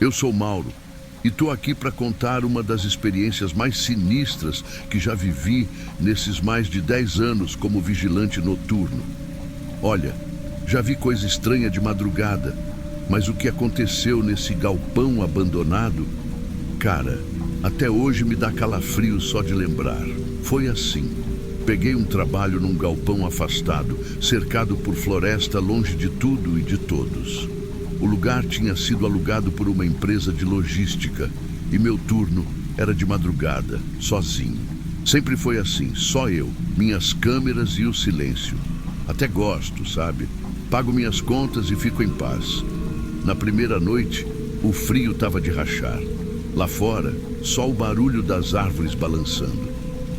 Eu sou Mauro e tô aqui para contar uma das experiências mais sinistras que já vivi nesses mais de 10 anos como vigilante noturno. Olha, já vi coisa estranha de madrugada, mas o que aconteceu nesse galpão abandonado, cara, até hoje me dá calafrio só de lembrar. Foi assim. Peguei um trabalho num galpão afastado, cercado por floresta, longe de tudo e de todos. O lugar tinha sido alugado por uma empresa de logística e meu turno era de madrugada, sozinho. Sempre foi assim, só eu, minhas câmeras e o silêncio. Até gosto, sabe? Pago minhas contas e fico em paz. Na primeira noite, o frio estava de rachar. Lá fora, só o barulho das árvores balançando.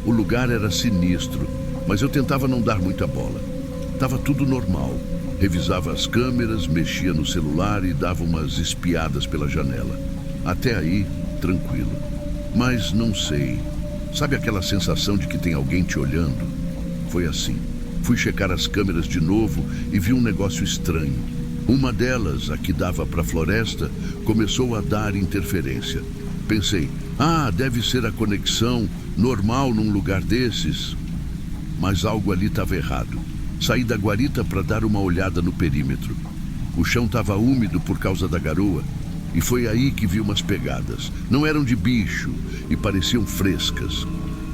O lugar era sinistro, mas eu tentava não dar muita bola. Tava tudo normal. Revisava as câmeras, mexia no celular e dava umas espiadas pela janela. Até aí, tranquilo. Mas não sei. Sabe aquela sensação de que tem alguém te olhando? Foi assim. Fui checar as câmeras de novo e vi um negócio estranho. Uma delas, a que dava para a floresta, começou a dar interferência. Pensei, deve ser a conexão normal num lugar desses. Mas algo ali estava errado. Saí da guarita para dar uma olhada no perímetro. O chão estava úmido por causa da garoa e foi aí que vi umas pegadas. Não eram de bicho e pareciam frescas.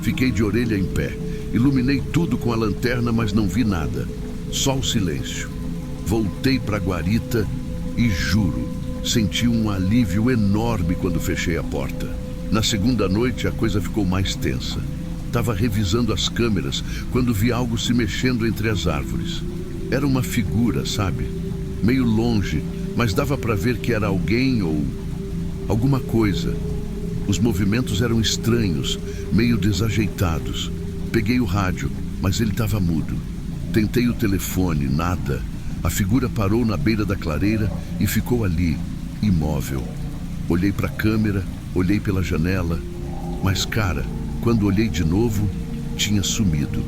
Fiquei de orelha em pé. Iluminei tudo com a lanterna, mas não vi nada. Só o silêncio. Voltei para a guarita e juro, senti um alívio enorme quando fechei a porta. Na segunda noite, a coisa ficou mais tensa. Estava revisando as câmeras quando vi algo se mexendo entre as árvores. Era uma figura, sabe? Meio longe, mas dava para ver que era alguém ou alguma coisa. Os movimentos eram estranhos, meio desajeitados. Peguei o rádio, mas ele estava mudo. Tentei o telefone, nada. A figura parou na beira da clareira e ficou ali, imóvel. Olhei para a câmera, olhei pela janela, mas cara, quando olhei de novo, tinha sumido.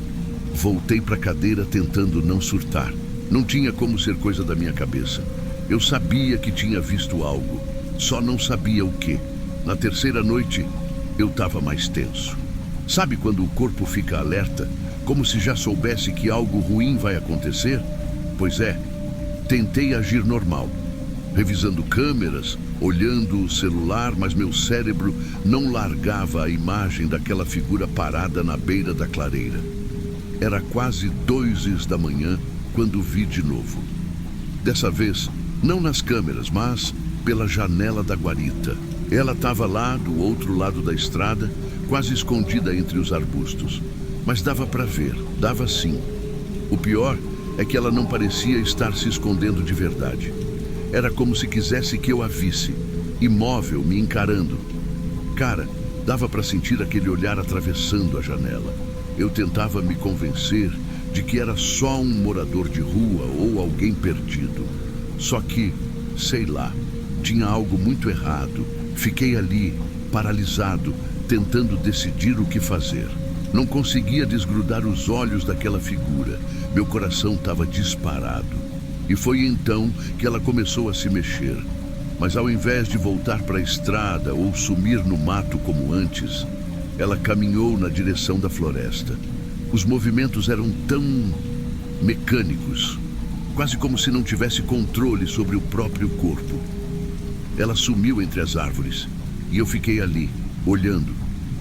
Voltei para a cadeira tentando não surtar. Não tinha como ser coisa da minha cabeça. Eu sabia que tinha visto algo, só não sabia o quê. Na terceira noite, eu estava mais tenso. Sabe quando o corpo fica alerta, como se já soubesse que algo ruim vai acontecer? Pois é, tentei agir normal, revisando câmeras, olhando o celular, mas meu cérebro não largava a imagem daquela figura parada na beira da clareira. Era quase 2 da manhã quando vi de novo. Dessa vez, não nas câmeras, mas pela janela da guarita. Ela estava lá, do outro lado da estrada, quase escondida entre os arbustos. Mas dava para ver, dava sim. O pior é que ela não parecia estar se escondendo de verdade. Era como se quisesse que eu a visse, imóvel, me encarando. Cara, dava para sentir aquele olhar atravessando a janela. Eu tentava me convencer de que era só um morador de rua ou alguém perdido. Só que, sei lá, tinha algo muito errado. Fiquei ali, paralisado, tentando decidir o que fazer. Não conseguia desgrudar os olhos daquela figura. Meu coração estava disparado. E foi então que ela começou a se mexer. Mas ao invés de voltar para a estrada ou sumir no mato como antes, ela caminhou na direção da floresta. Os movimentos eram tão mecânicos, quase como se não tivesse controle sobre o próprio corpo. Ela sumiu entre as árvores e eu fiquei ali, olhando,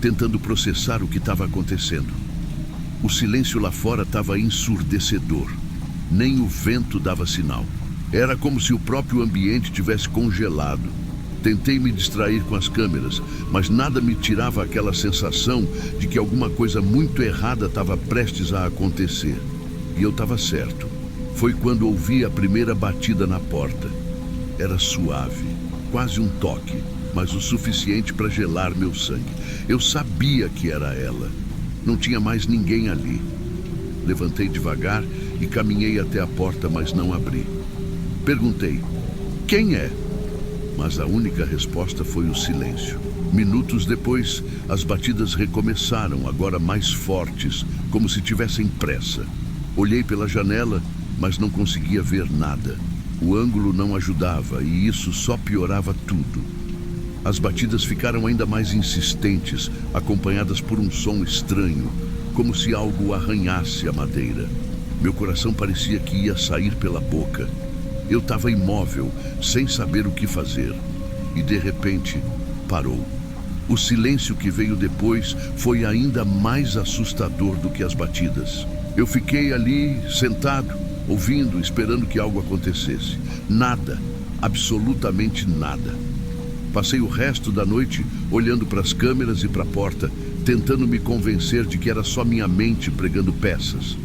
tentando processar o que estava acontecendo. O silêncio lá fora estava ensurdecedor. Nem o vento dava sinal. Era como se o próprio ambiente tivesse congelado. Tentei me distrair com as câmeras, mas nada me tirava aquela sensação de que alguma coisa muito errada estava prestes a acontecer. E eu estava certo. Foi quando ouvi a primeira batida na porta. Era suave, quase um toque, mas o suficiente para gelar meu sangue. Eu sabia que era ela. Não tinha mais ninguém ali. Levantei devagar e caminhei até a porta, mas não abri. Perguntei, quem é? Mas a única resposta foi o silêncio. Minutos depois, as batidas recomeçaram, agora mais fortes, como se tivessem pressa. Olhei pela janela, mas não conseguia ver nada. O ângulo não ajudava e isso só piorava tudo. As batidas ficaram ainda mais insistentes, acompanhadas por um som estranho, como se algo arranhasse a madeira. Meu coração parecia que ia sair pela boca. Eu estava imóvel, sem saber o que fazer. E de repente, parou. O silêncio que veio depois foi ainda mais assustador do que as batidas. Eu fiquei ali, sentado, ouvindo, esperando que algo acontecesse. Nada, absolutamente nada. Passei o resto da noite olhando para as câmeras e para a porta, tentando me convencer de que era só minha mente pregando peças.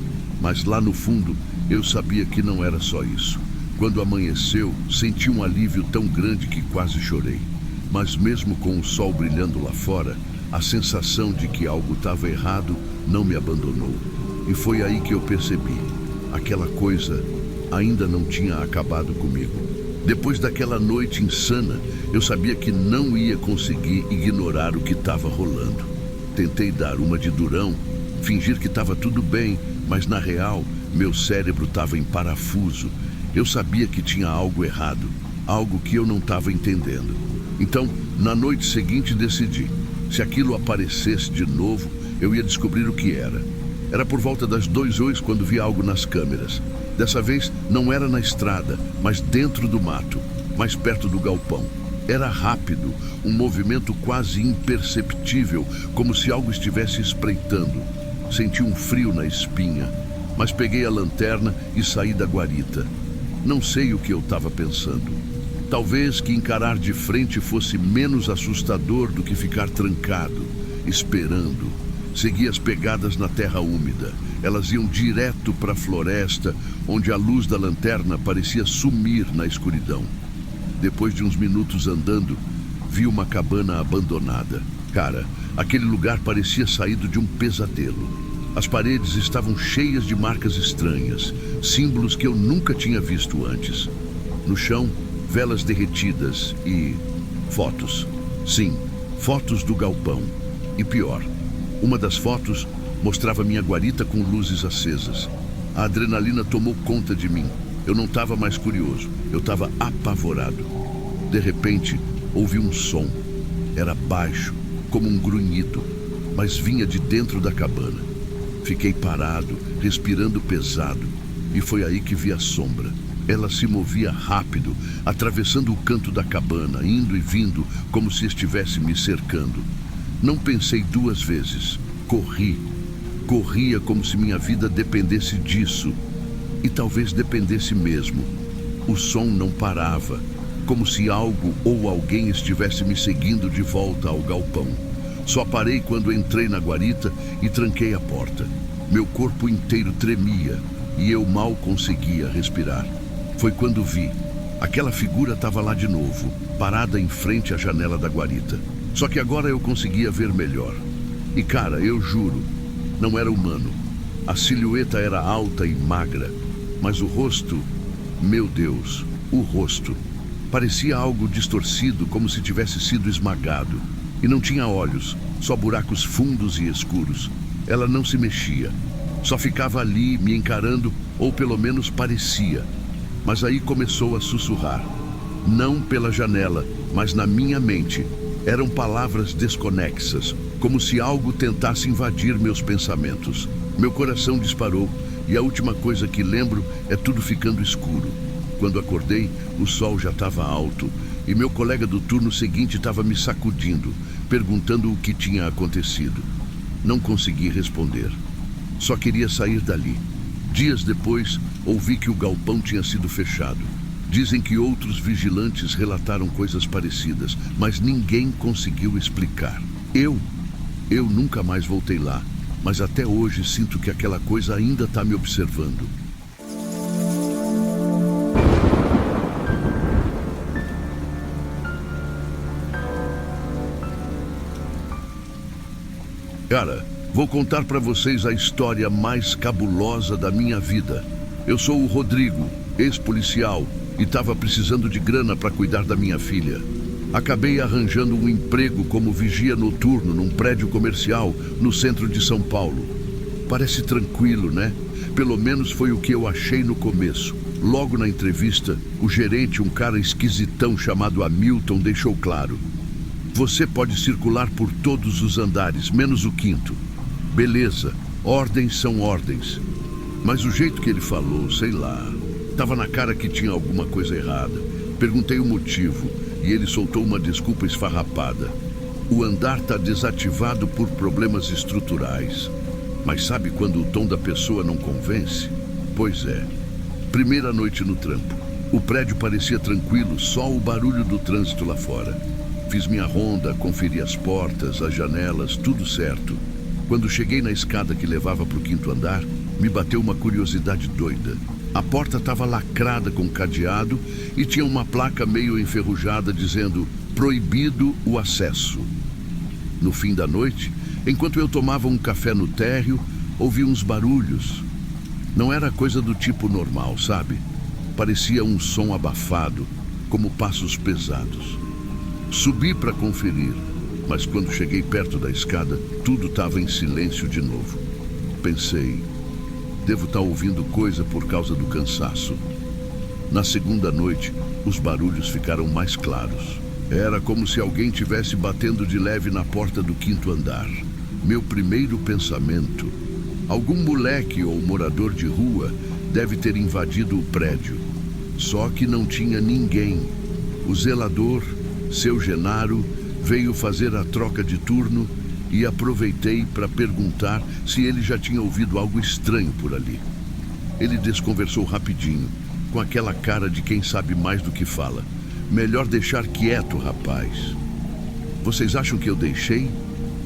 Mas lá no fundo, eu sabia que não era só isso. Quando amanheceu, senti um alívio tão grande que quase chorei. Mas mesmo com o sol brilhando lá fora, a sensação de que algo estava errado não me abandonou. E foi aí que eu percebi. Aquela coisa ainda não tinha acabado comigo. Depois daquela noite insana, eu sabia que não ia conseguir ignorar o que estava rolando. Tentei dar uma de durão, fingir que estava tudo bem, mas na real, meu cérebro estava em parafuso. Eu sabia que tinha algo errado, algo que eu não estava entendendo. Então, na noite seguinte decidi, se aquilo aparecesse de novo, eu ia descobrir o que era. Era por volta das 2h quando vi algo nas câmeras. Dessa vez, não era na estrada, mas dentro do mato, mais perto do galpão. Era rápido, um movimento quase imperceptível, como se algo estivesse espreitando. Senti um frio na espinha, mas peguei a lanterna e saí da guarita. Não sei o que eu estava pensando. Talvez que encarar de frente fosse menos assustador do que ficar trancado, esperando. Segui as pegadas na terra úmida. Elas iam direto para a floresta, onde a luz da lanterna parecia sumir na escuridão. Depois de uns minutos andando, vi uma cabana abandonada. Cara, aquele lugar parecia saído de um pesadelo. As paredes estavam cheias de marcas estranhas, símbolos que eu nunca tinha visto antes. No chão, velas derretidas e fotos. Sim, fotos do galpão. E pior, uma das fotos mostrava minha guarita com luzes acesas. A adrenalina tomou conta de mim. Eu não estava mais curioso, eu estava apavorado. De repente, ouvi um som. Era baixo, como um grunhido, mas vinha de dentro da cabana. Fiquei parado, respirando pesado, e foi aí que vi a sombra. Ela se movia rápido, atravessando o canto da cabana, indo e vindo, como se estivesse me cercando. Não pensei duas vezes. Corri. Corria como se minha vida dependesse disso. E talvez dependesse mesmo. O som não parava, como se algo ou alguém estivesse me seguindo de volta ao galpão. Só parei quando entrei na guarita e tranquei a porta. Meu corpo inteiro tremia e eu mal conseguia respirar. Foi quando vi. Aquela figura estava lá de novo, parada em frente à janela da guarita. Só que agora eu conseguia ver melhor. E cara, eu juro, não era humano. A silhueta era alta e magra, mas o rosto, meu Deus, o rosto, parecia algo distorcido, como se tivesse sido esmagado. E não tinha olhos, só buracos fundos e escuros. Ela não se mexia, só ficava ali me encarando, ou pelo menos parecia. Mas aí começou a sussurrar. Não pela janela, mas na minha mente. Eram palavras desconexas, como se algo tentasse invadir meus pensamentos. Meu coração disparou e a última coisa que lembro é tudo ficando escuro. Quando acordei, o sol já estava alto e meu colega do turno seguinte estava me sacudindo, perguntando o que tinha acontecido. Não consegui responder. Só queria sair dali. Dias depois, ouvi que o galpão tinha sido fechado. Dizem que outros vigilantes relataram coisas parecidas, mas ninguém conseguiu explicar. Eu nunca mais voltei lá, mas até hoje sinto que aquela coisa ainda está me observando. Cara, vou contar para vocês a história mais cabulosa da minha vida. Eu sou o Rodrigo, ex-policial, e estava precisando de grana para cuidar da minha filha. Acabei arranjando um emprego como vigia noturno num prédio comercial no centro de São Paulo. Parece tranquilo, né? Pelo menos foi o que eu achei no começo. Logo na entrevista, o gerente, um cara esquisitão chamado Hamilton, deixou claro: Você pode circular por todos os andares, menos o quinto. Beleza, ordens são ordens. Mas o jeito que ele falou, sei lá, tava na cara que tinha alguma coisa errada. Perguntei o motivo e ele soltou uma desculpa esfarrapada. O andar tá desativado por problemas estruturais. Mas sabe quando o tom da pessoa não convence? Pois é. Primeira noite no trampo. O prédio parecia tranquilo, só o barulho do trânsito lá fora. Fiz minha ronda, conferi as portas, as janelas, tudo certo. Quando cheguei na escada que levava para o quinto andar, me bateu uma curiosidade doida. A porta estava lacrada com cadeado e tinha uma placa meio enferrujada dizendo proibido o acesso. No fim da noite, enquanto eu tomava um café no térreo, ouvi uns barulhos. Não era coisa do tipo normal, sabe? Parecia um som abafado, como passos pesados. Subi para conferir, mas quando cheguei perto da escada, tudo estava em silêncio de novo. Pensei, devo estar ouvindo coisa por causa do cansaço. Na segunda noite, os barulhos ficaram mais claros. Era como se alguém tivesse batendo de leve na porta do quinto andar. Meu primeiro pensamento: algum moleque ou morador de rua deve ter invadido o prédio. Só que não tinha ninguém. O zelador, seu Genaro, veio fazer a troca de turno e aproveitei para perguntar se ele já tinha ouvido algo estranho por ali. Ele desconversou rapidinho, com aquela cara de quem sabe mais do que fala. Melhor deixar quieto, rapaz. Vocês acham que eu deixei?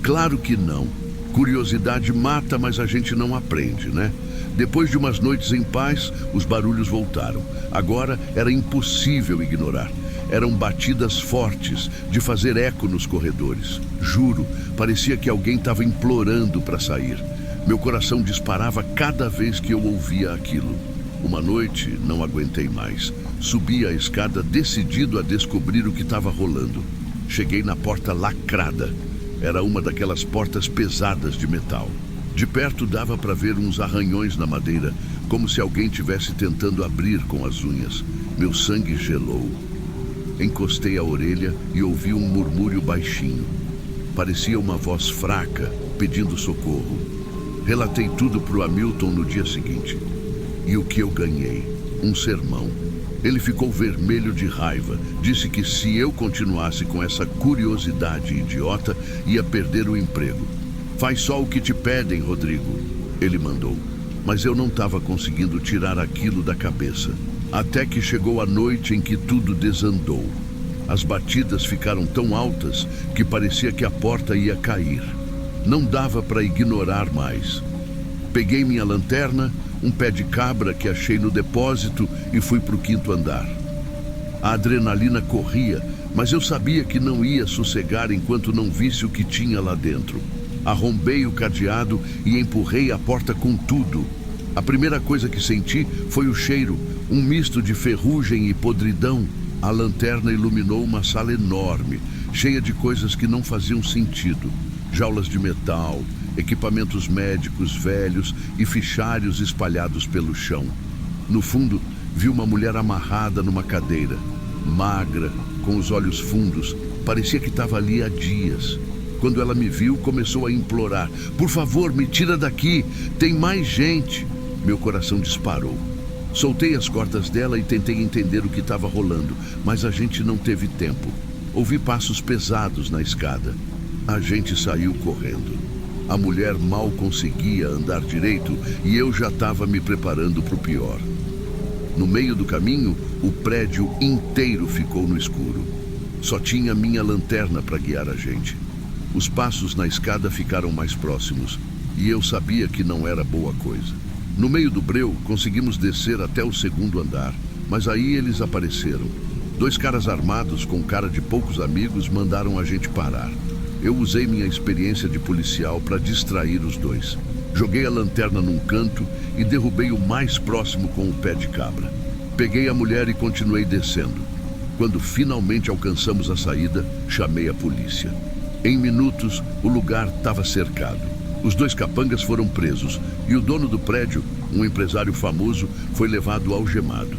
Claro que não. Curiosidade mata, mas a gente não aprende, né? Depois de umas noites em paz, os barulhos voltaram. Agora era impossível ignorar. Eram batidas fortes, de fazer eco nos corredores. Juro, parecia que alguém estava implorando para sair. Meu coração disparava cada vez que eu ouvia aquilo. Uma noite, não aguentei mais. Subi a escada decidido a descobrir o que estava rolando. Cheguei na porta lacrada. Era uma daquelas portas pesadas de metal. De perto dava para ver uns arranhões na madeira, como se alguém estivesse tentando abrir com as unhas. Meu sangue gelou. Encostei a orelha e ouvi um murmúrio baixinho. Parecia uma voz fraca, pedindo socorro. Relatei tudo para o Hamilton no dia seguinte. E o que eu ganhei? Um sermão. Ele ficou vermelho de raiva. Disse que se eu continuasse com essa curiosidade idiota, ia perder o emprego. Faz só o que te pedem, Rodrigo, ele mandou. Mas eu não estava conseguindo tirar aquilo da cabeça. Até que chegou a noite em que tudo desandou. As batidas ficaram tão altas que parecia que a porta ia cair. Não dava para ignorar mais. Peguei minha lanterna, um pé de cabra que achei no depósito e fui para o quinto andar. A adrenalina corria, mas eu sabia que não ia sossegar enquanto não visse o que tinha lá dentro. Arrombei o cadeado e empurrei a porta com tudo. A primeira coisa que senti foi o cheiro, um misto de ferrugem e podridão. A lanterna iluminou uma sala enorme, cheia de coisas que não faziam sentido. Jaulas de metal, equipamentos médicos velhos e fichários espalhados pelo chão. No fundo, vi uma mulher amarrada numa cadeira, magra, com os olhos fundos. Parecia que estava ali há dias. Quando ela me viu, começou a implorar: por favor, me tira daqui, tem mais gente. Meu coração disparou. Soltei as cordas dela e tentei entender o que estava rolando, mas a gente não teve tempo. Ouvi passos pesados na escada. A gente saiu correndo. A mulher mal conseguia andar direito e eu já estava me preparando para o pior. No meio do caminho, o prédio inteiro ficou no escuro. Só tinha minha lanterna para guiar a gente. Os passos na escada ficaram mais próximos e eu sabia que não era boa coisa. No meio do breu, conseguimos descer até o segundo andar, mas aí eles apareceram. 2 caras armados com cara de poucos amigos mandaram a gente parar. Eu usei minha experiência de policial para distrair os 2. Joguei a lanterna num canto e derrubei o mais próximo com o pé de cabra. Peguei a mulher e continuei descendo. Quando finalmente alcançamos a saída, chamei a polícia. Em minutos, o lugar estava cercado. Os 2 capangas foram presos e o dono do prédio, um empresário famoso, foi levado algemado.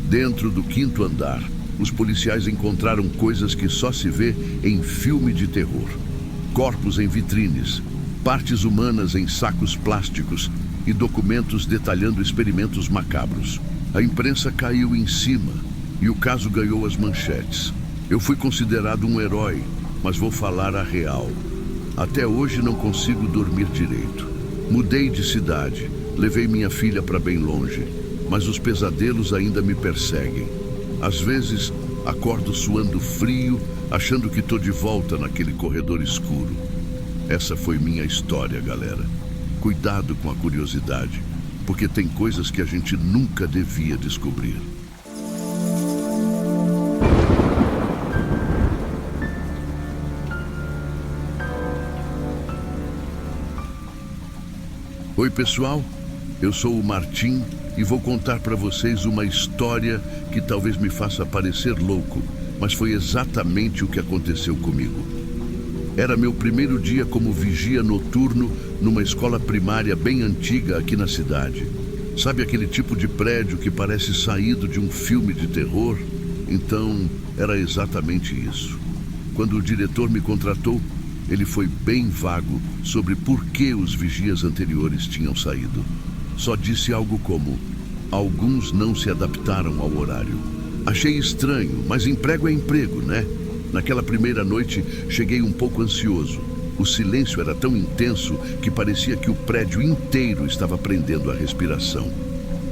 Dentro do quinto andar, os policiais encontraram coisas que só se vê em filme de terror. Corpos em vitrines, partes humanas em sacos plásticos e documentos detalhando experimentos macabros. A imprensa caiu em cima e o caso ganhou as manchetes. Eu fui considerado um herói, mas vou falar a real. Até hoje não consigo dormir direito. Mudei de cidade, levei minha filha para bem longe, mas os pesadelos ainda me perseguem. Às vezes, acordo suando frio, achando que tô de volta naquele corredor escuro. Essa foi minha história, galera. Cuidado com a curiosidade, porque tem coisas que a gente nunca devia descobrir. Oi, pessoal. Eu sou o Martim e vou contar para vocês uma história que talvez me faça parecer louco, mas foi exatamente o que aconteceu comigo. Era meu primeiro dia como vigia noturno numa escola primária bem antiga aqui na cidade. Sabe aquele tipo de prédio que parece saído de um filme de terror? Então, era exatamente isso. Quando o diretor me contratou, ele foi bem vago sobre por que os vigias anteriores tinham saído. Só disse algo como: alguns não se adaptaram ao horário. Achei estranho, mas emprego é emprego, né? Naquela primeira noite, cheguei um pouco ansioso. O silêncio era tão intenso que parecia que o prédio inteiro estava prendendo a respiração.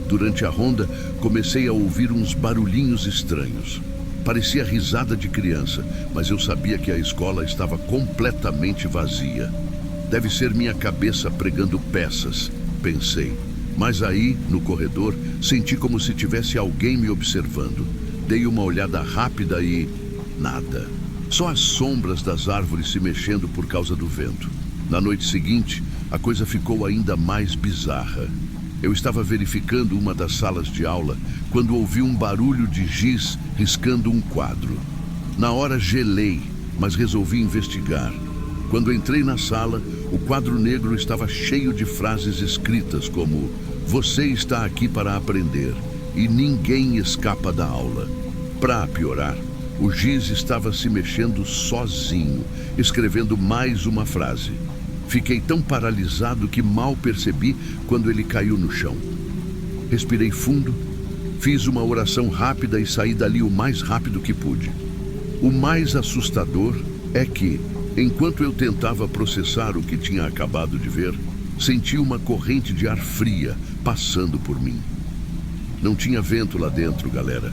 Durante a ronda, comecei a ouvir uns barulhinhos estranhos. Parecia risada de criança, mas eu sabia que a escola estava completamente vazia. Deve ser minha cabeça pregando peças, pensei. Mas aí, no corredor, senti como se tivesse alguém me observando. Dei uma olhada rápida e... nada. Só as sombras das árvores se mexendo por causa do vento. Na noite seguinte, a coisa ficou ainda mais bizarra. Eu estava verificando uma das salas de aula quando ouvi um barulho de giz riscando um quadro. Na hora gelei, mas resolvi investigar. Quando entrei na sala, o quadro negro estava cheio de frases escritas como: "Você está aqui para aprender e ninguém escapa da aula." Para piorar, o giz estava se mexendo sozinho, escrevendo mais uma frase. Fiquei tão paralisado que mal percebi quando ele caiu no chão. Respirei fundo, fiz uma oração rápida e saí dali o mais rápido que pude. O mais assustador é que, enquanto eu tentava processar o que tinha acabado de ver, senti uma corrente de ar fria passando por mim. Não tinha vento lá dentro, galera.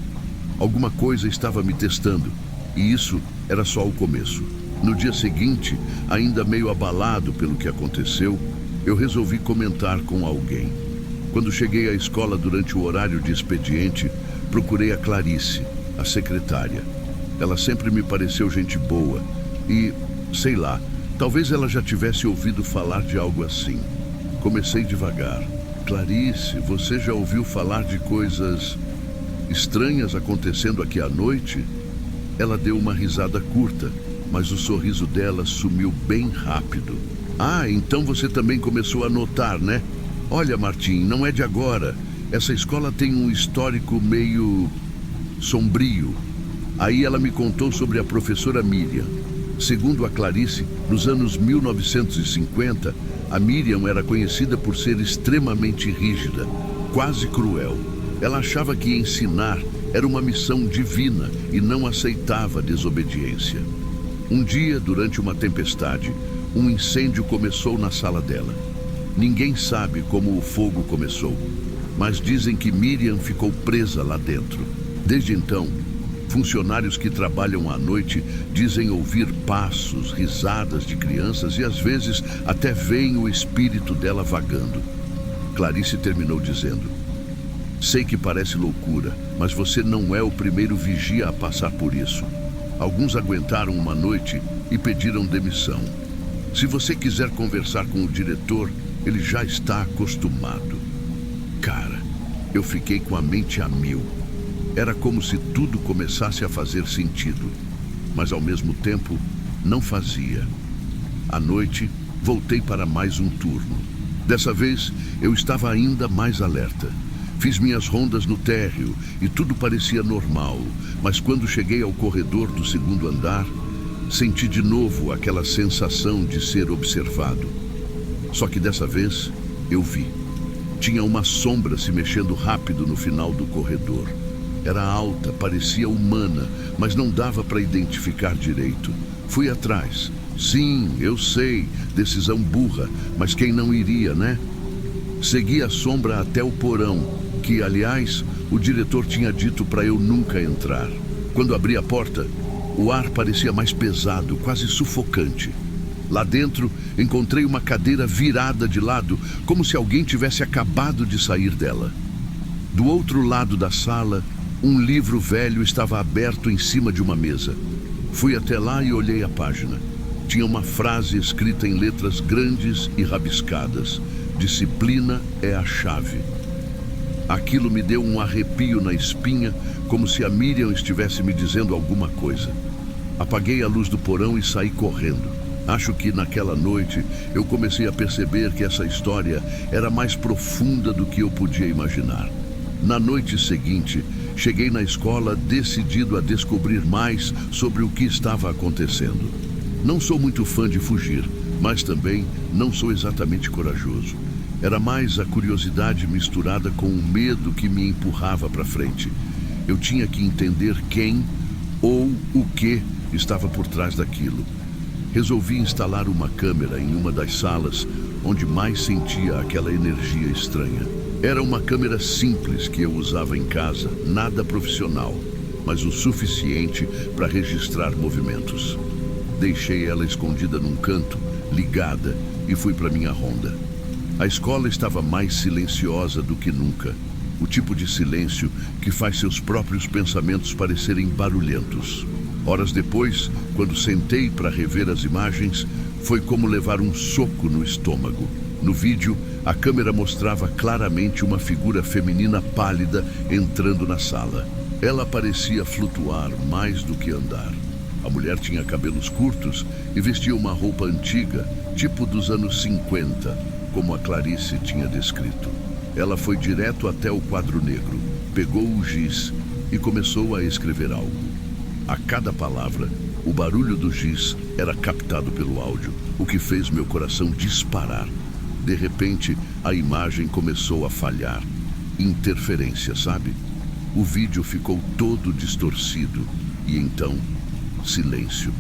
Alguma coisa estava me testando, e isso era só o começo. No dia seguinte, ainda meio abalado pelo que aconteceu, eu resolvi comentar com alguém. Quando cheguei à escola durante o horário de expediente, procurei a Clarice, a secretária. Ela sempre me pareceu gente boa e, sei lá, talvez ela já tivesse ouvido falar de algo assim. Comecei devagar. "Clarice, você já ouviu falar de coisas estranhas acontecendo aqui à noite?" Ela deu uma risada curta, mas o sorriso dela sumiu bem rápido. "Ah, então você também começou a notar, né? Olha, Martim, não é de agora. Essa escola tem um histórico meio sombrio." Aí ela me contou sobre a professora Miriam. Segundo a Clarice, nos anos 1950, a Miriam era conhecida por ser extremamente rígida, quase cruel. Ela achava que ensinar era uma missão divina e não aceitava desobediência. Um dia, durante uma tempestade, um incêndio começou na sala dela. Ninguém sabe como o fogo começou, mas dizem que Miriam ficou presa lá dentro. Desde então, funcionários que trabalham à noite dizem ouvir passos, risadas de crianças e às vezes até veem o espírito dela vagando. Clarice terminou dizendo: "Sei que parece loucura, mas você não é o primeiro vigia a passar por isso. Alguns aguentaram uma noite e pediram demissão. Se você quiser conversar com o diretor, ele já está acostumado." Cara, eu fiquei com a mente a mil. Era como se tudo começasse a fazer sentido, mas ao mesmo tempo não fazia. À noite, voltei para mais um turno. Dessa vez, eu estava ainda mais alerta. Fiz minhas rondas no térreo e tudo parecia normal, mas quando cheguei ao corredor do segundo andar, senti de novo aquela sensação de ser observado. Só que dessa vez, eu vi. Tinha uma sombra se mexendo rápido no final do corredor. Era alta, parecia humana, mas não dava para identificar direito. Fui atrás. Sim, eu sei, decisão burra, mas quem não iria, né? Segui a sombra até o porão, que, aliás, o diretor tinha dito para eu nunca entrar. Quando abri a porta, o ar parecia mais pesado, quase sufocante. Lá dentro, encontrei uma cadeira virada de lado, como se alguém tivesse acabado de sair dela. Do outro lado da sala, um livro velho estava aberto em cima de uma mesa. Fui até lá e olhei a página. Tinha uma frase escrita em letras grandes e rabiscadas: "Disciplina é a chave". Aquilo me deu um arrepio na espinha, como se a Miriam estivesse me dizendo alguma coisa. Apaguei a luz do porão e saí correndo. Acho que naquela noite eu comecei a perceber que essa história era mais profunda do que eu podia imaginar. Na noite seguinte, cheguei na escola decidido a descobrir mais sobre o que estava acontecendo. Não sou muito fã de fugir, mas também não sou exatamente corajoso. Era mais a curiosidade misturada com o medo que me empurrava para frente. Eu tinha que entender quem ou o que estava por trás daquilo. Resolvi instalar uma câmera em uma das salas onde mais sentia aquela energia estranha. Era uma câmera simples que eu usava em casa, nada profissional, mas o suficiente para registrar movimentos. Deixei ela escondida num canto, ligada, e fui para minha ronda. A escola estava mais silenciosa do que nunca. O tipo de silêncio que faz seus próprios pensamentos parecerem barulhentos. Horas depois, quando sentei para rever as imagens, foi como levar um soco no estômago. No vídeo, a câmera mostrava claramente uma figura feminina pálida entrando na sala. Ela parecia flutuar mais do que andar. A mulher tinha cabelos curtos e vestia uma roupa antiga, tipo dos anos 50, como a Clarice tinha descrito. Ela foi direto até o quadro negro, pegou o giz e começou a escrever algo. A cada palavra, o barulho do giz era captado pelo áudio, o que fez meu coração disparar. De repente, a imagem começou a falhar. Interferência, sabe? O vídeo ficou todo distorcido e então, silêncio.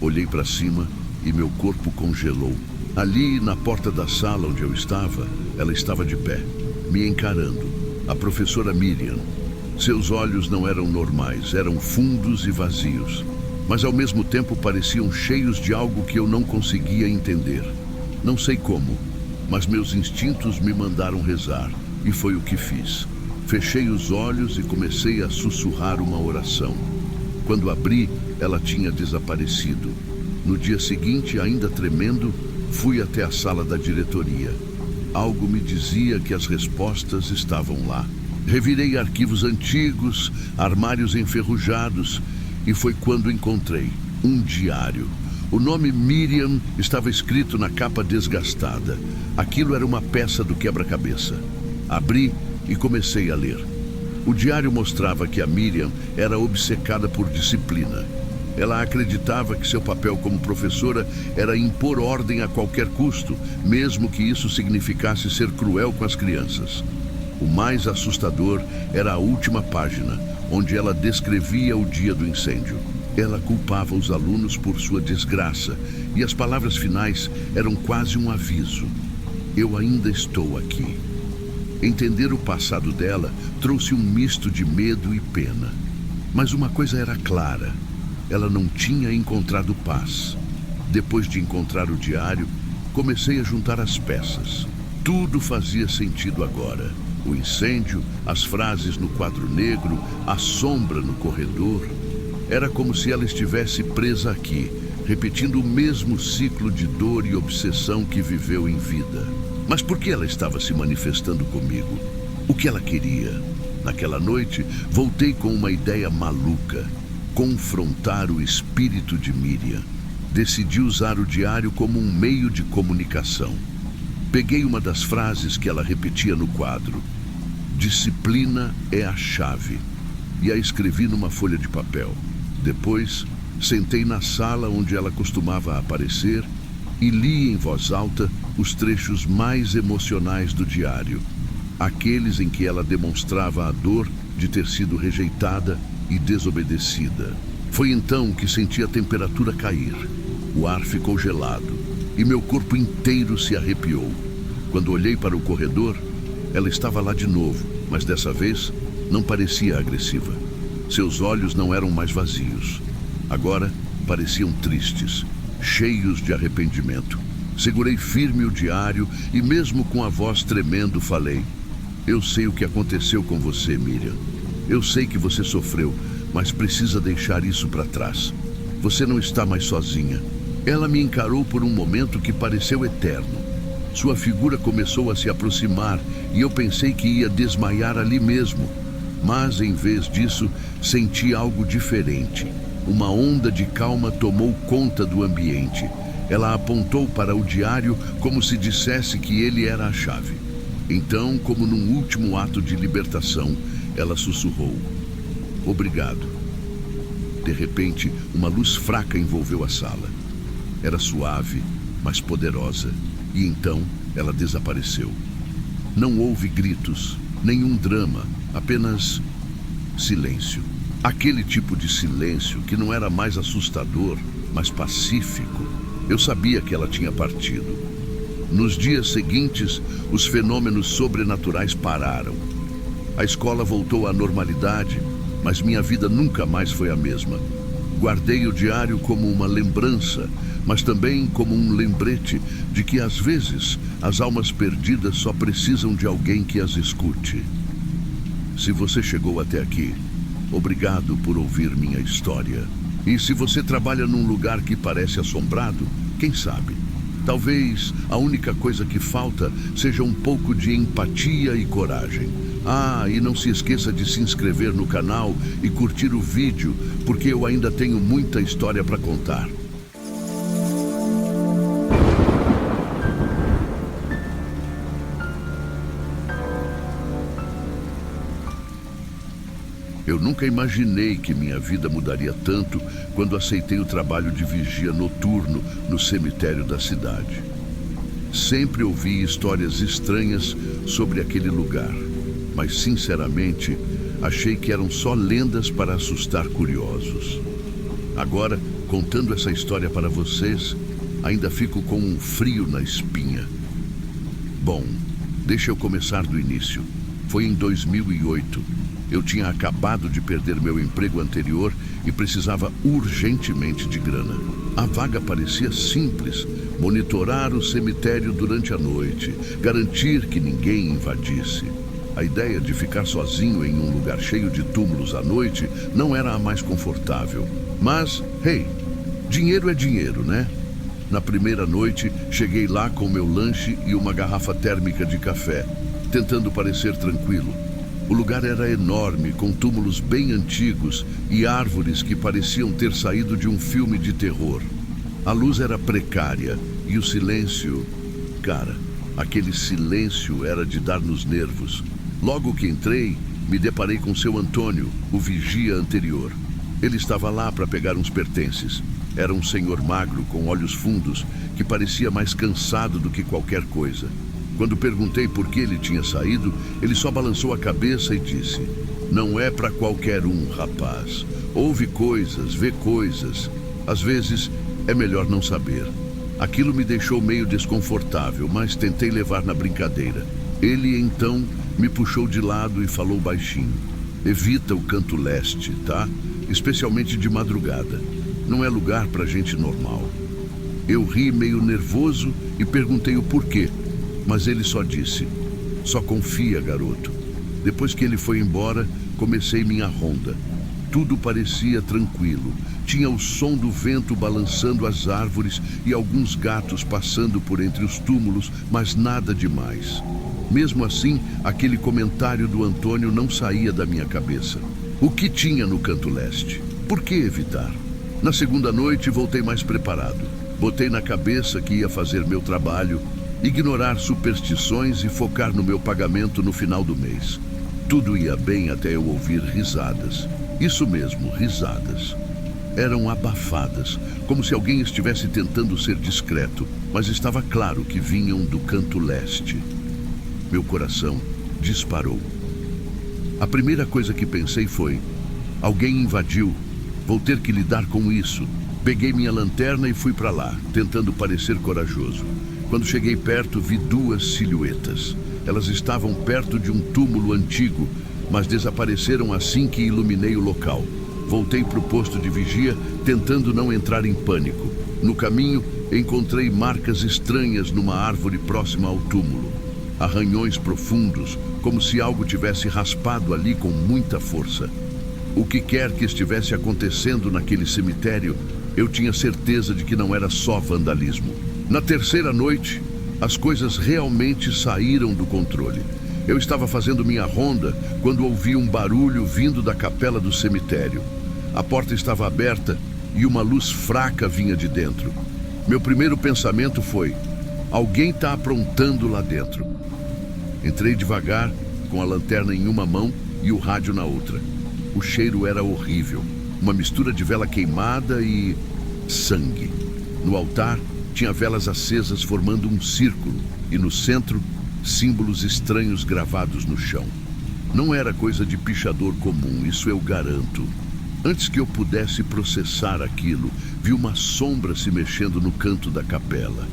Olhei para cima e meu corpo congelou. Ali, na porta da sala onde eu estava, ela estava de pé, me encarando. A professora Miriam. Seus olhos não eram normais, eram fundos e vazios, mas ao mesmo tempo pareciam cheios de algo que eu não conseguia entender. Não sei como, mas meus instintos me mandaram rezar, e foi o que fiz. Fechei os olhos e comecei a sussurrar uma oração. Quando abri, ela tinha desaparecido. No dia seguinte, ainda tremendo, fui até a sala da diretoria. Algo me dizia que as respostas estavam lá. Revirei arquivos antigos, armários enferrujados, e foi quando encontrei um diário. O nome Miriam estava escrito na capa desgastada. Aquilo era uma peça do quebra-cabeça. Abri e comecei a ler. O diário mostrava que a Miriam era obcecada por disciplina. Ela acreditava que seu papel como professora era impor ordem a qualquer custo, mesmo que isso significasse ser cruel com as crianças. O mais assustador era a última página, onde ela descrevia o dia do incêndio. Ela culpava os alunos por sua desgraça, e as palavras finais eram quase um aviso. Eu ainda estou aqui. Entender o passado dela trouxe um misto de medo e pena. Mas uma coisa era clara: ela não tinha encontrado paz. Depois de encontrar o diário, comecei a juntar as peças. Tudo fazia sentido agora. O incêndio, as frases no quadro negro, a sombra no corredor. Era como se ela estivesse presa aqui, repetindo o mesmo ciclo de dor e obsessão que viveu em vida. Mas por que ela estava se manifestando comigo? O que ela queria? Naquela noite, voltei com uma ideia maluca: confrontar o espírito de Miriam. Decidi usar o diário como um meio de comunicação. Peguei uma das frases que ela repetia no quadro: Disciplina é a chave. E a escrevi numa folha de papel. Depois, sentei na sala onde ela costumava aparecer e li em voz alta os trechos mais emocionais do diário, aqueles em que ela demonstrava a dor de ter sido rejeitada e desobedecida. Foi então que senti a temperatura cair. O ar ficou gelado e meu corpo inteiro se arrepiou. Quando olhei para o corredor, ela estava lá de novo, mas dessa vez não parecia agressiva. Seus olhos não eram mais vazios. Agora pareciam tristes, cheios de arrependimento. Segurei firme o diário e, mesmo com a voz tremendo, falei: eu sei o que aconteceu com você, Miriam. Eu sei que você sofreu, mas precisa deixar isso para trás. Você não está mais sozinha. Ela me encarou por um momento que pareceu eterno. Sua figura começou a se aproximar e eu pensei que ia desmaiar ali mesmo. Mas, em vez disso, senti algo diferente. Uma onda de calma tomou conta do ambiente. Ela apontou para o diário como se dissesse que ele era a chave. Então, como num último ato de libertação, ela sussurrou: obrigado. De repente, uma luz fraca envolveu a sala. Era suave, mas poderosa. E então, ela desapareceu. Não houve gritos, nenhum drama, apenas silêncio. Aquele tipo de silêncio que não era mais assustador, mas pacífico. Eu sabia que ela tinha partido. Nos dias seguintes, os fenômenos sobrenaturais pararam. A escola voltou à normalidade, mas minha vida nunca mais foi a mesma. Guardei o diário como uma lembrança, mas também como um lembrete de que, às vezes, as almas perdidas só precisam de alguém que as escute. Se você chegou até aqui, obrigado por ouvir minha história. E se você trabalha num lugar que parece assombrado, quem sabe? Talvez a única coisa que falta seja um pouco de empatia e coragem. Ah, e não se esqueça de se inscrever no canal e curtir o vídeo, porque eu ainda tenho muita história para contar. Eu nunca imaginei que minha vida mudaria tanto quando aceitei o trabalho de vigia noturno no cemitério da cidade. Sempre ouvi histórias estranhas sobre aquele lugar, mas sinceramente achei que eram só lendas para assustar curiosos. Agora, contando essa história para vocês, ainda fico com um frio na espinha. Bom, deixa eu começar do início. Foi em 2008. Eu tinha acabado de perder meu emprego anterior e precisava urgentemente de grana. A vaga parecia simples: monitorar o cemitério durante a noite, garantir que ninguém invadisse. A ideia de ficar sozinho em um lugar cheio de túmulos à noite não era a mais confortável. Mas, hey, dinheiro é dinheiro, né? Na primeira noite, cheguei lá com meu lanche e uma garrafa térmica de café, tentando parecer tranquilo. O lugar era enorme, com túmulos bem antigos e árvores que pareciam ter saído de um filme de terror. A luz era precária e o silêncio... Cara, aquele silêncio era de dar nos nervos. Logo que entrei, me deparei com seu Antônio, o vigia anterior. Ele estava lá para pegar uns pertences. Era um senhor magro, com olhos fundos, que parecia mais cansado do que qualquer coisa. Quando perguntei por que ele tinha saído, ele só balançou a cabeça e disse: não é para qualquer um, rapaz. Ouve coisas, vê coisas. Às vezes, é melhor não saber. Aquilo me deixou meio desconfortável, mas tentei levar na brincadeira. Ele, então, me puxou de lado e falou baixinho: evita o canto leste, tá? Especialmente de madrugada. Não é lugar para gente normal. Eu ri meio nervoso e perguntei o porquê. Mas ele só disse: só confia, garoto. Depois que ele foi embora, comecei minha ronda. Tudo parecia tranquilo. Tinha o som do vento balançando as árvores e alguns gatos passando por entre os túmulos, mas nada demais. Mesmo assim, aquele comentário do Antônio não saía da minha cabeça. O que tinha no canto leste? Por que evitar? Na segunda noite, voltei mais preparado. Botei na cabeça que ia fazer meu trabalho, ignorar superstições e focar no meu pagamento no final do mês. Tudo ia bem até eu ouvir risadas. Isso mesmo, risadas. Eram abafadas, como se alguém estivesse tentando ser discreto, mas estava claro que vinham do canto leste. Meu coração disparou. A primeira coisa que pensei foi: alguém invadiu, vou ter que lidar com isso. Peguei minha lanterna e fui para lá, tentando parecer corajoso. Quando cheguei perto, vi duas silhuetas. Elas estavam perto de um túmulo antigo, mas desapareceram assim que iluminei o local. Voltei para o posto de vigia, tentando não entrar em pânico. No caminho, encontrei marcas estranhas numa árvore próxima ao túmulo. Arranhões profundos, como se algo tivesse raspado ali com muita força. O que quer que estivesse acontecendo naquele cemitério, eu tinha certeza de que não era só vandalismo. Na terceira noite, as coisas realmente saíram do controle. Eu estava fazendo minha ronda quando ouvi um barulho vindo da capela do cemitério. A porta estava aberta e uma luz fraca vinha de dentro. Meu primeiro pensamento foi: alguém está aprontando lá dentro. Entrei devagar, com a lanterna em uma mão e o rádio na outra. O cheiro era horrível, uma mistura de vela queimada e sangue. No altar, tinha velas acesas formando um círculo e no centro, símbolos estranhos gravados no chão. Não era coisa de pichador comum, isso eu garanto. Antes que eu pudesse processar aquilo, vi uma sombra se mexendo no canto da capela.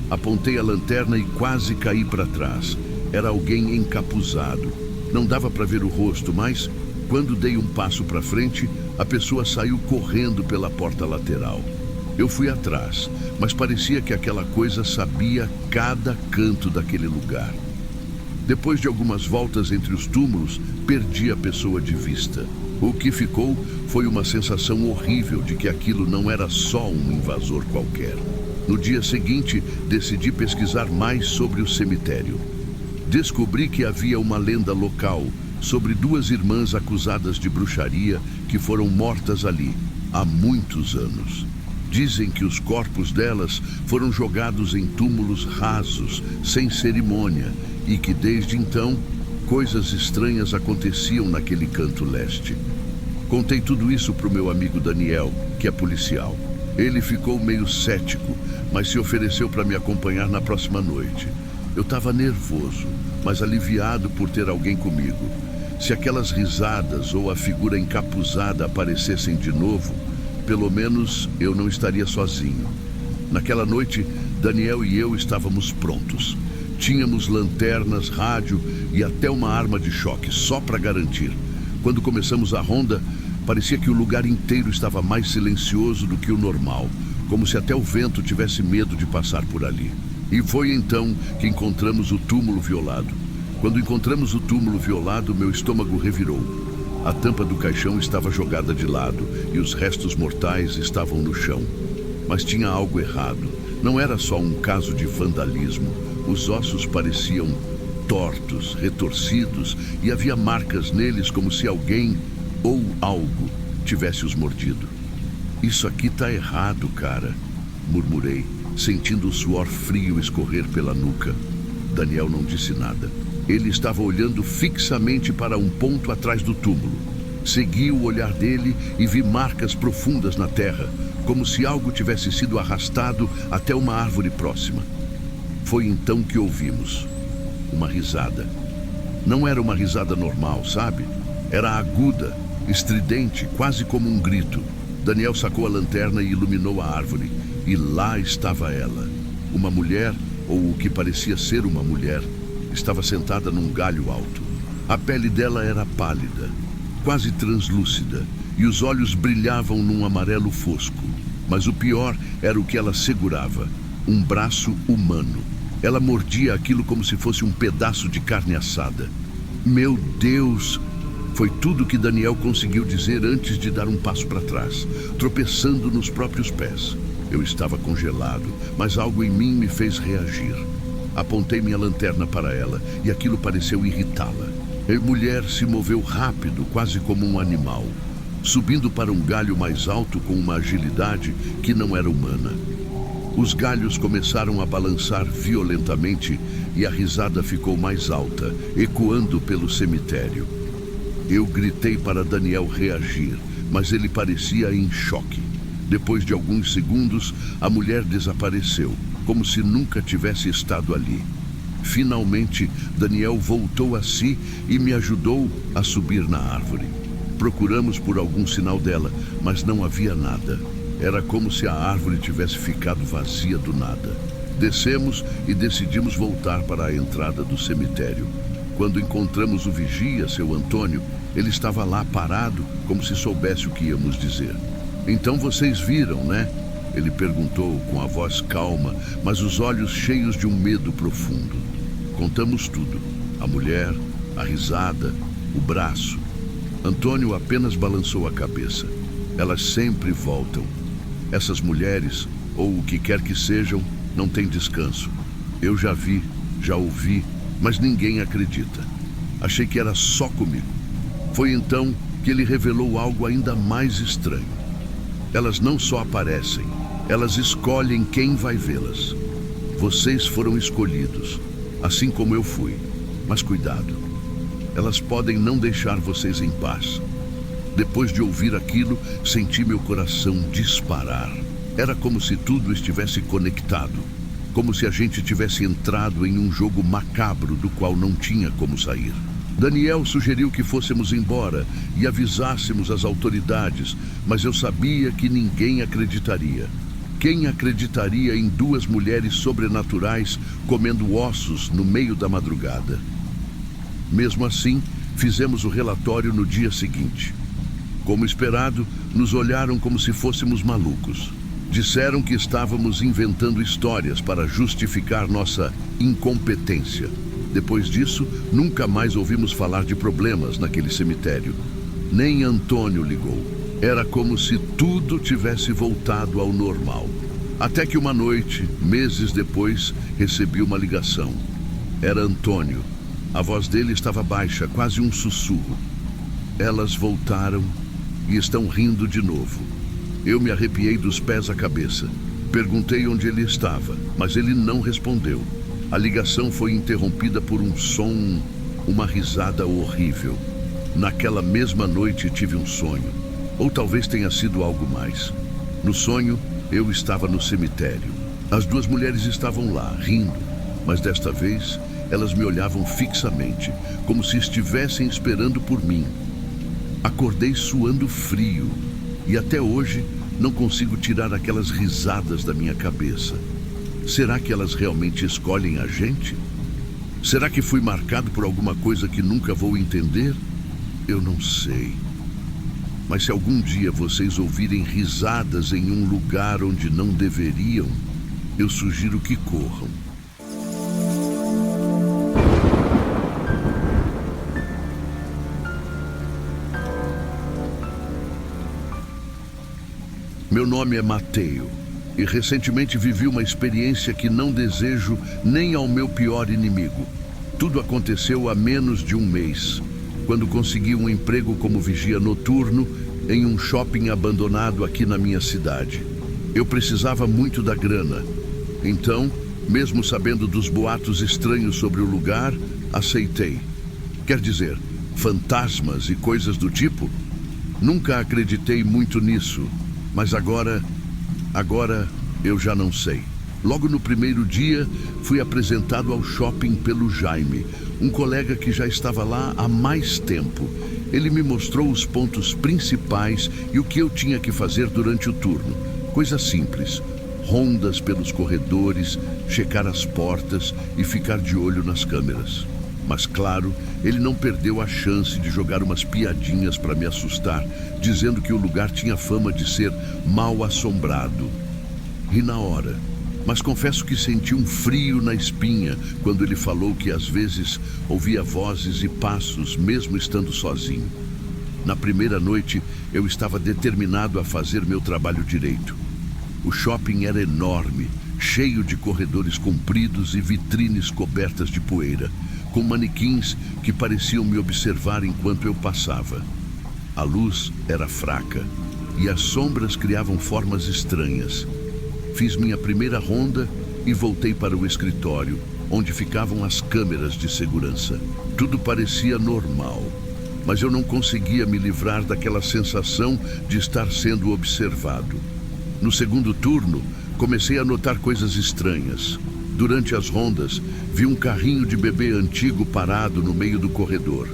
Apontei a lanterna e quase caí para trás. Era alguém encapuzado. Não dava para ver o rosto, mas quando dei um passo para frente, a pessoa saiu correndo pela porta lateral. Eu fui atrás, mas parecia que aquela coisa sabia cada canto daquele lugar. Depois de algumas voltas entre os túmulos, perdi a pessoa de vista. O que ficou foi uma sensação horrível de que aquilo não era só um invasor qualquer. No dia seguinte, decidi pesquisar mais sobre o cemitério. Descobri que havia uma lenda local sobre duas irmãs acusadas de bruxaria que foram mortas ali há muitos anos. Dizem que os corpos delas foram jogados em túmulos rasos, sem cerimônia, e que desde então, coisas estranhas aconteciam naquele canto leste. Contei tudo isso para o meu amigo Daniel, que é policial. Ele ficou meio cético, mas se ofereceu para me acompanhar na próxima noite. Eu estava nervoso, mas aliviado por ter alguém comigo. Se aquelas risadas ou a figura encapuzada aparecessem de novo, pelo menos eu não estaria sozinho. Naquela noite, Daniel e eu estávamos prontos. Tínhamos lanternas, rádio e até uma arma de choque, só para garantir. Quando começamos a ronda, parecia que o lugar inteiro estava mais silencioso do que o normal, como se até o vento tivesse medo de passar por ali. E foi então que encontramos o túmulo violado. Quando encontramos o túmulo violado, meu estômago revirou. A tampa do caixão estava jogada de lado e os restos mortais estavam no chão. Mas tinha algo errado. Não era só um caso de vandalismo. Os ossos pareciam tortos, retorcidos, e havia marcas neles como se alguém ou algo tivesse os mordido. Isso aqui tá errado, cara, murmurei, sentindo o suor frio escorrer pela nuca. Daniel não disse nada. Ele estava olhando fixamente para um ponto atrás do túmulo. Segui o olhar dele e vi marcas profundas na terra, como se algo tivesse sido arrastado até uma árvore próxima. Foi então que ouvimos uma risada. Não era uma risada normal, sabe? Era aguda, estridente, quase como um grito. Daniel sacou a lanterna e iluminou a árvore. E lá estava ela. Uma mulher, ou o que parecia ser uma mulher, estava sentada num galho alto. A pele dela era pálida, quase translúcida, e os olhos brilhavam num amarelo fosco. Mas o pior era o que ela segurava, um braço humano. Ela mordia aquilo como se fosse um pedaço de carne assada. Meu Deus! Foi tudo que Daniel conseguiu dizer antes de dar um passo para trás, tropeçando nos próprios pés. Eu estava congelado, mas algo em mim me fez reagir. Apontei minha lanterna para ela e aquilo pareceu irritá-la. A mulher se moveu rápido, quase como um animal, subindo para um galho mais alto com uma agilidade que não era humana. Os galhos começaram a balançar violentamente e a risada ficou mais alta, ecoando pelo cemitério. Eu gritei para Daniel reagir, mas ele parecia em choque. Depois de alguns segundos, a mulher desapareceu, como se nunca tivesse estado ali. Finalmente, Daniel voltou a si e me ajudou a subir na árvore. Procuramos por algum sinal dela, mas não havia nada. Era como se a árvore tivesse ficado vazia do nada. Descemos e decidimos voltar para a entrada do cemitério. Quando encontramos o vigia, seu Antônio, ele estava lá parado, como se soubesse o que íamos dizer. Então vocês viram, né? Ele perguntou com a voz calma, mas os olhos cheios de um medo profundo. Contamos tudo. A mulher, a risada, o braço. Antônio apenas balançou a cabeça. Elas sempre voltam. Essas mulheres, ou o que quer que sejam, não têm descanso. Eu já vi, já ouvi, mas ninguém acredita. Achei que era só comigo. Foi então que ele revelou algo ainda mais estranho. Elas não só aparecem, elas escolhem quem vai vê-las. Vocês foram escolhidos, assim como eu fui. Mas cuidado, elas podem não deixar vocês em paz. Depois de ouvir aquilo, senti meu coração disparar. Era como se tudo estivesse conectado, como se a gente tivesse entrado em um jogo macabro do qual não tinha como sair. Daniel sugeriu que fôssemos embora e avisássemos as autoridades, mas eu sabia que ninguém acreditaria. Quem acreditaria em duas mulheres sobrenaturais comendo ossos no meio da madrugada? Mesmo assim, fizemos o relatório no dia seguinte. Como esperado, nos olharam como se fôssemos malucos. Disseram que estávamos inventando histórias para justificar nossa incompetência. Depois disso, nunca mais ouvimos falar de problemas naquele cemitério. Nem Antônio ligou. Era como se tudo tivesse voltado ao normal. Até que uma noite, meses depois, recebi uma ligação. Era Antônio. A voz dele estava baixa, quase um sussurro. Elas voltaram e estão rindo de novo. Eu me arrepiei dos pés à cabeça. Perguntei onde ele estava, mas ele não respondeu. A ligação foi interrompida por um som, uma risada horrível. Naquela mesma noite tive um sonho, ou talvez tenha sido algo mais. No sonho, eu estava no cemitério. As duas mulheres estavam lá, rindo, mas desta vez elas me olhavam fixamente, como se estivessem esperando por mim. Acordei suando frio e até hoje não consigo tirar aquelas risadas da minha cabeça. Será que elas realmente escolhem a gente? Será que fui marcado por alguma coisa que nunca vou entender? Eu não sei. Mas se algum dia vocês ouvirem risadas em um lugar onde não deveriam, eu sugiro que corram. Meu nome é Mateo e recentemente vivi uma experiência que não desejo nem ao meu pior inimigo. Tudo aconteceu há menos de um mês, quando consegui um emprego como vigia noturno em um shopping abandonado aqui na minha cidade. Eu precisava muito da grana, então, mesmo sabendo dos boatos estranhos sobre o lugar, aceitei. Quer dizer, fantasmas e coisas do tipo? Nunca acreditei muito nisso. Mas agora eu já não sei. Logo no primeiro dia, fui apresentado ao shopping pelo Jaime, um colega que já estava lá há mais tempo. Ele me mostrou os pontos principais e o que eu tinha que fazer durante o turno. Coisa simples: rondas pelos corredores, checar as portas e ficar de olho nas câmeras. Mas claro, ele não perdeu a chance de jogar umas piadinhas para me assustar, dizendo que o lugar tinha fama de ser mal assombrado. Ri na hora, mas confesso que senti um frio na espinha quando ele falou que às vezes ouvia vozes e passos mesmo estando sozinho. Na primeira noite, eu estava determinado a fazer meu trabalho direito. O shopping era enorme, cheio de corredores compridos e vitrines cobertas de poeira, com manequins que pareciam me observar enquanto eu passava. A luz era fraca e as sombras criavam formas estranhas. Fiz minha primeira ronda e voltei para o escritório, onde ficavam as câmeras de segurança. Tudo parecia normal, mas eu não conseguia me livrar daquela sensação de estar sendo observado. No segundo turno, comecei a notar coisas estranhas. Durante as rondas, vi um carrinho de bebê antigo parado no meio do corredor.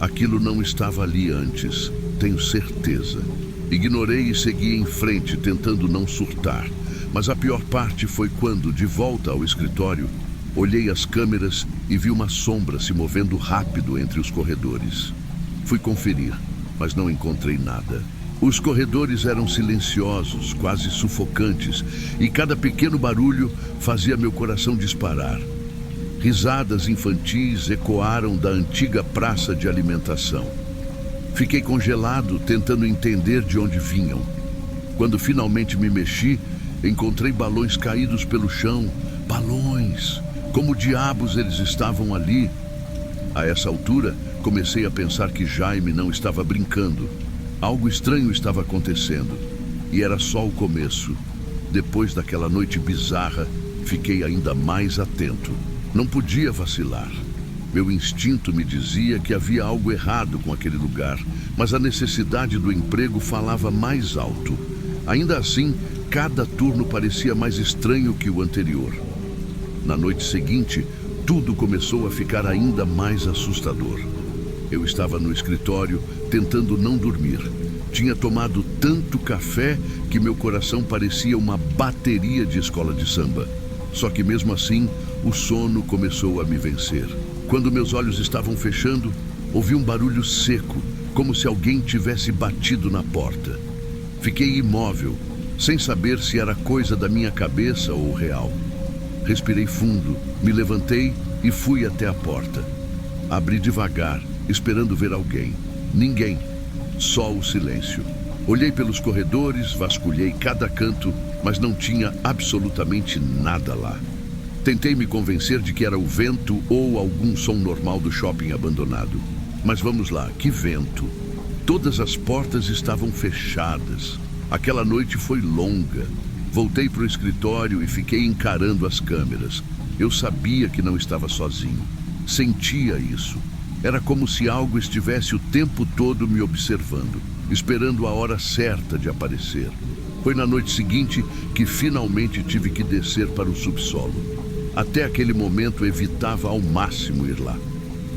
Aquilo não estava ali antes, tenho certeza. Ignorei e segui em frente, tentando não surtar. Mas a pior parte foi quando, de volta ao escritório, olhei as câmeras e vi uma sombra se movendo rápido entre os corredores. Fui conferir, mas não encontrei nada. Os corredores eram silenciosos, quase sufocantes, e cada pequeno barulho fazia meu coração disparar. Risadas infantis ecoaram da antiga praça de alimentação. Fiquei congelado, tentando entender de onde vinham. Quando finalmente me mexi, encontrei balões caídos pelo chão. Balões! Como diabos eles estavam ali? A essa altura, comecei a pensar que Jaime não estava brincando. Algo estranho estava acontecendo. E era só o começo. Depois daquela noite bizarra, fiquei ainda mais atento. Não podia vacilar. Meu instinto me dizia que havia algo errado com aquele lugar, mas a necessidade do emprego falava mais alto. Ainda assim, cada turno parecia mais estranho que o anterior. Na noite seguinte, tudo começou a ficar ainda mais assustador. Eu estava no escritório, tentando não dormir. Tinha tomado tanto café que meu coração parecia uma bateria de escola de samba. Só que mesmo assim, o sono começou a me vencer. Quando meus olhos estavam fechando, ouvi um barulho seco, como se alguém tivesse batido na porta. Fiquei imóvel, sem saber se era coisa da minha cabeça ou real. Respirei fundo, me levantei e fui até a porta. Abri devagar, esperando ver alguém. Ninguém, só o silêncio. Olhei pelos corredores, vasculhei cada canto, mas não tinha absolutamente nada lá. Tentei me convencer de que era o vento ou algum som normal do shopping abandonado. Mas vamos lá, que vento? Todas as portas estavam fechadas. Aquela noite foi longa. Voltei para o escritório e fiquei encarando as câmeras. Eu sabia que não estava sozinho. Sentia isso. Era como se algo estivesse o tempo todo me observando, esperando a hora certa de aparecer. Foi na noite seguinte que finalmente tive que descer para o subsolo. Até aquele momento evitava ao máximo ir lá.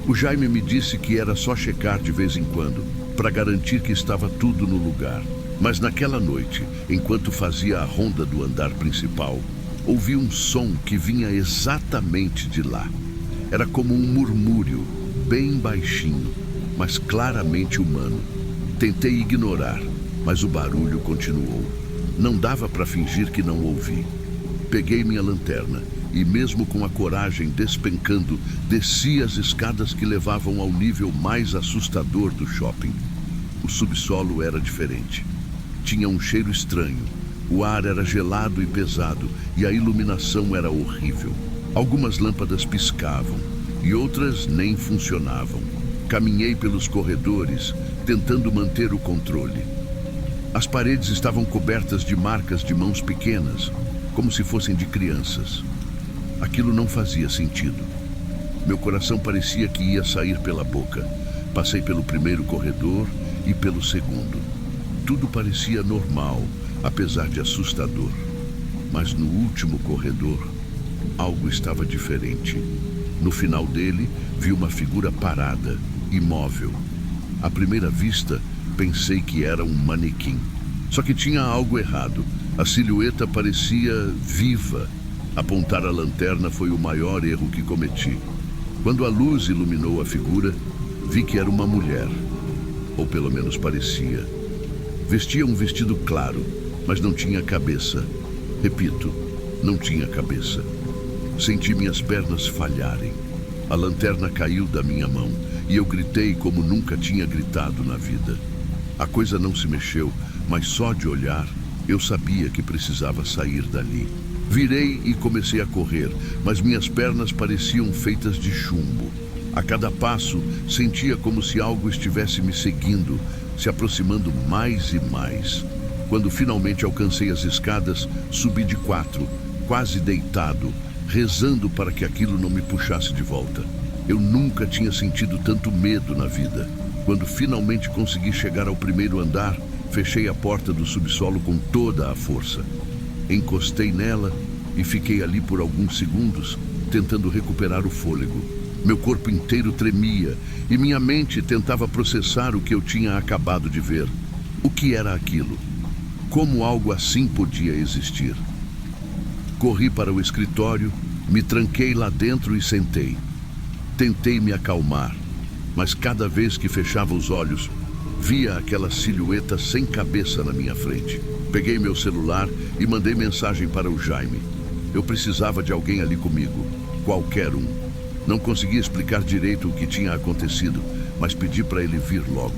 O Jaime me disse que era só checar de vez em quando, para garantir que estava tudo no lugar. Mas naquela noite, enquanto fazia a ronda do andar principal, ouvi um som que vinha exatamente de lá. Era como um murmúrio, bem baixinho, mas claramente humano. Tentei ignorar, mas o barulho continuou. Não dava para fingir que não ouvi. Peguei minha lanterna e, mesmo com a coragem despencando, desci as escadas que levavam ao nível mais assustador do shopping. O subsolo era diferente. Tinha um cheiro estranho. O ar era gelado e pesado e a iluminação era horrível. Algumas lâmpadas piscavam e outras nem funcionavam. Caminhei pelos corredores, tentando manter o controle. As paredes estavam cobertas de marcas de mãos pequenas, como se fossem de crianças. Aquilo não fazia sentido. Meu coração parecia que ia sair pela boca. Passei pelo primeiro corredor e pelo segundo. Tudo parecia normal, apesar de assustador. Mas no último corredor, algo estava diferente. No final dele, vi uma figura parada, imóvel. À primeira vista, pensei que era um manequim. Só que tinha algo errado. A silhueta parecia viva. Apontar a lanterna foi o maior erro que cometi. Quando a luz iluminou a figura, vi que era uma mulher. Ou pelo menos parecia. Vestia um vestido claro, mas não tinha cabeça. Repito, não tinha cabeça. Senti minhas pernas falharem. A lanterna caiu da minha mão e eu gritei como nunca tinha gritado na vida. A coisa não se mexeu, mas só de olhar, eu sabia que precisava sair dali. Virei e comecei a correr, mas minhas pernas pareciam feitas de chumbo. A cada passo, sentia como se algo estivesse me seguindo, se aproximando mais e mais. Quando finalmente alcancei as escadas, subi de 4, quase deitado, rezando para que aquilo não me puxasse de volta. Eu nunca tinha sentido tanto medo na vida. Quando finalmente consegui chegar ao primeiro andar, fechei a porta do subsolo com toda a força. Encostei nela e fiquei ali por alguns segundos, tentando recuperar o fôlego. Meu corpo inteiro tremia e minha mente tentava processar o que eu tinha acabado de ver. O que era aquilo? Como algo assim podia existir? Corri para o escritório, me tranquei lá dentro e sentei. Tentei me acalmar, mas cada vez que fechava os olhos, via aquela silhueta sem cabeça na minha frente. Peguei meu celular e mandei mensagem para o Jaime. Eu precisava de alguém ali comigo, qualquer um. Não conseguia explicar direito o que tinha acontecido, mas pedi para ele vir logo.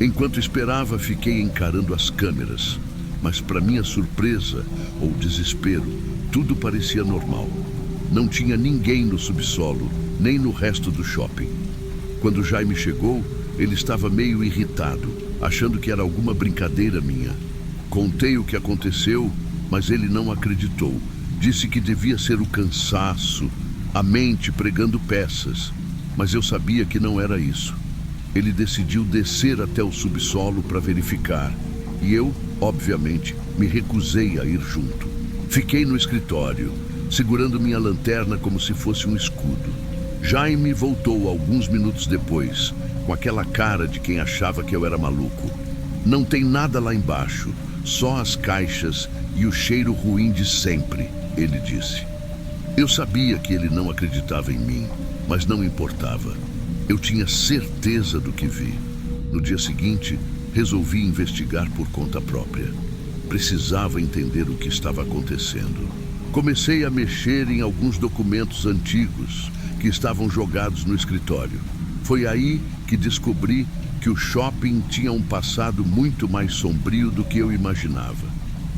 Enquanto esperava, fiquei encarando as câmeras, mas para minha surpresa ou desespero, tudo parecia normal. Não tinha ninguém no subsolo, nem no resto do shopping. Quando Jaime chegou, ele estava meio irritado, achando que era alguma brincadeira minha. Contei o que aconteceu, mas ele não acreditou. Disse que devia ser o cansaço, a mente pregando peças, mas eu sabia que não era isso. Ele decidiu descer até o subsolo para verificar, e eu, obviamente, me recusei a ir junto. Fiquei no escritório, segurando minha lanterna como se fosse um escudo. Jaime voltou alguns minutos depois, com aquela cara de quem achava que eu era maluco. Não tem nada lá embaixo, só as caixas e o cheiro ruim de sempre, ele disse. Eu sabia que ele não acreditava em mim, mas não importava. Eu tinha certeza do que vi. No dia seguinte, resolvi investigar por conta própria. Precisava entender o que estava acontecendo. Comecei a mexer em alguns documentos antigos que estavam jogados no escritório. Foi aí que descobri que o shopping tinha um passado muito mais sombrio do que eu imaginava.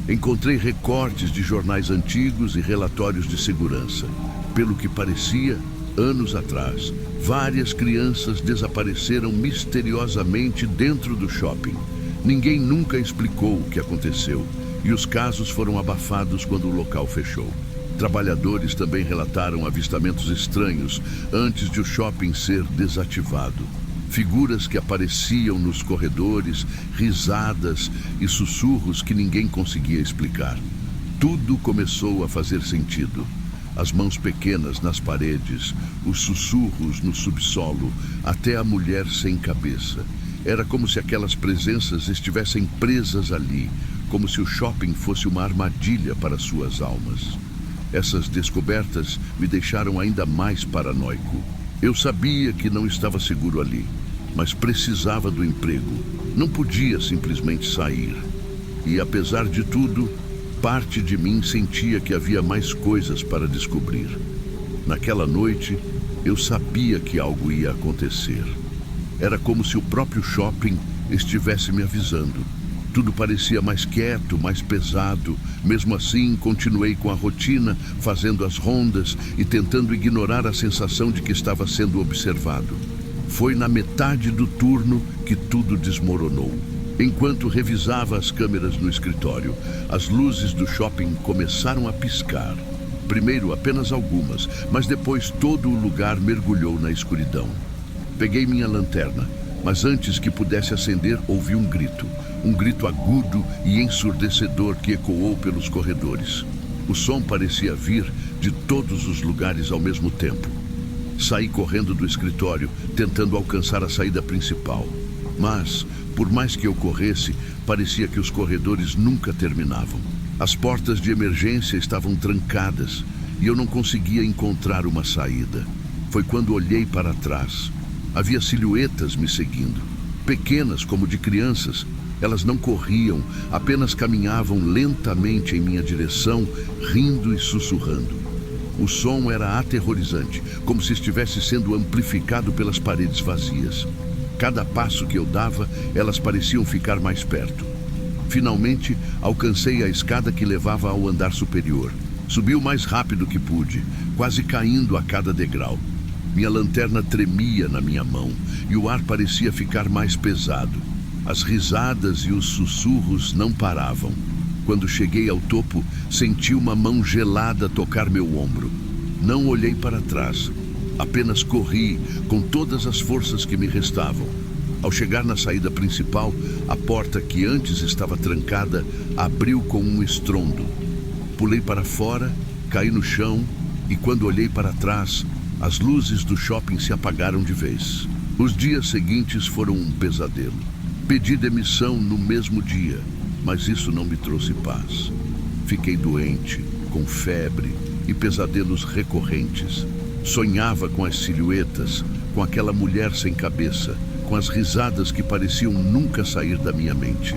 Encontrei recortes de jornais antigos e relatórios de segurança. Pelo que parecia, anos atrás, várias crianças desapareceram misteriosamente dentro do shopping. Ninguém nunca explicou o que aconteceu e os casos foram abafados quando o local fechou. Trabalhadores também relataram avistamentos estranhos antes de o shopping ser desativado. Figuras que apareciam nos corredores, risadas e sussurros que ninguém conseguia explicar. Tudo começou a fazer sentido. As mãos pequenas nas paredes, os sussurros no subsolo, até a mulher sem cabeça. Era como se aquelas presenças estivessem presas ali, como se o shopping fosse uma armadilha para suas almas. Essas descobertas me deixaram ainda mais paranoico. Eu sabia que não estava seguro ali, mas precisava do emprego. Não podia simplesmente sair. E apesar de tudo, parte de mim sentia que havia mais coisas para descobrir. Naquela noite, eu sabia que algo ia acontecer. Era como se o próprio shopping estivesse me avisando. Tudo parecia mais quieto, mais pesado. Mesmo assim, continuei com a rotina, fazendo as rondas e tentando ignorar a sensação de que estava sendo observado. Foi na metade do turno que tudo desmoronou. Enquanto revisava as câmeras no escritório, as luzes do shopping começaram a piscar. Primeiro apenas algumas, mas depois todo o lugar mergulhou na escuridão. Peguei minha lanterna, mas antes que pudesse acender, ouvi um grito agudo e ensurdecedor que ecoou pelos corredores. O som parecia vir de todos os lugares ao mesmo tempo. Saí correndo do escritório, tentando alcançar a saída principal. Mas, por mais que eu corresse, parecia que os corredores nunca terminavam. As portas de emergência estavam trancadas e eu não conseguia encontrar uma saída. Foi quando olhei para trás. Havia silhuetas me seguindo, pequenas como de crianças. Elas não corriam, apenas caminhavam lentamente em minha direção, rindo e sussurrando. O som era aterrorizante, como se estivesse sendo amplificado pelas paredes vazias. Cada passo que eu dava, elas pareciam ficar mais perto. Finalmente, alcancei a escada que levava ao andar superior. Subi o mais rápido que pude, quase caindo a cada degrau. Minha lanterna tremia na minha mão e o ar parecia ficar mais pesado. As risadas e os sussurros não paravam. Quando cheguei ao topo, senti uma mão gelada tocar meu ombro. Não olhei para trás. Apenas corri com todas as forças que me restavam. Ao chegar na saída principal, a porta que antes estava trancada abriu com um estrondo. Pulei para fora, caí no chão e quando olhei para trás, as luzes do shopping se apagaram de vez. Os dias seguintes foram um pesadelo. Pedi demissão no mesmo dia, mas isso não me trouxe paz. Fiquei doente, com febre e pesadelos recorrentes. Sonhava com as silhuetas, com aquela mulher sem cabeça, com as risadas que pareciam nunca sair da minha mente.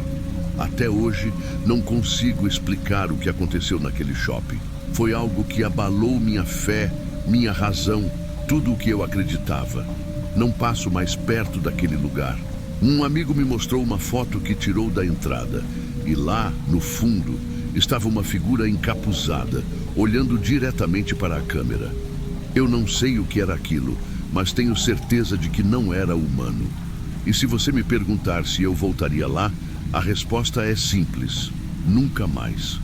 Até hoje, não consigo explicar o que aconteceu naquele shopping. Foi algo que abalou minha fé, minha razão, tudo o que eu acreditava. Não passo mais perto daquele lugar. Um amigo me mostrou uma foto que tirou da entrada. E lá, no fundo, estava uma figura encapuzada, olhando diretamente para a câmera. Eu não sei o que era aquilo, mas tenho certeza de que não era humano. E se você me perguntar se eu voltaria lá, a resposta é simples: nunca mais.